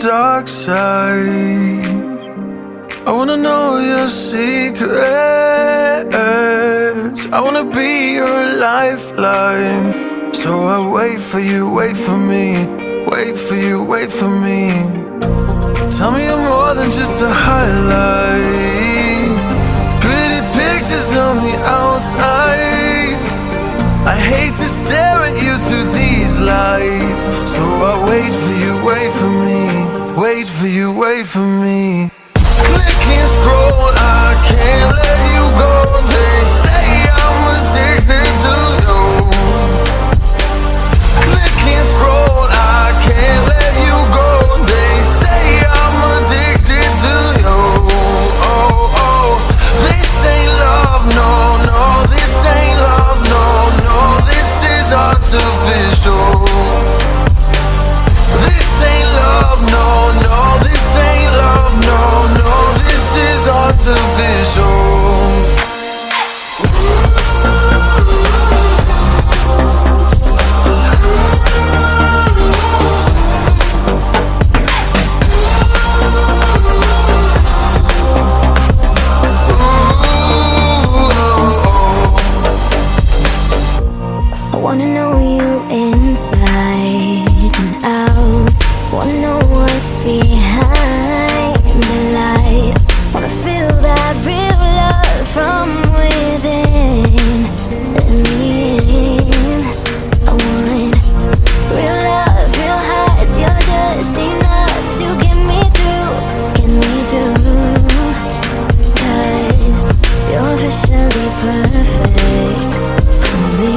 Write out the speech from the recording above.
dark side. I wanna know your secrets. I wanna be your lifeline. So I wait for you, wait for me. Wait for you, wait for me. Tell me you're more than just a highlight. Pretty pictures on the outside. I hate to stare at you through these lights. So I wait for you, wait for me. Wait for you, wait for me. Click and scroll, I can't let you go. They say I'm addicted to you. Click and scroll, I can't let you go. They say I'm addicted to you. Oh, oh, this ain't love, no, no. This ain't love, no, no. This is artificial. This ain't love, no, no. This ain't love, no, no. This is artificial. I wanna know you inside and out. Wanna know what's behind the light. Wanna feel that real love from within. I want real love, real highs. You're just enough to get me through, get me through. 'Cause you're officially perfect for me.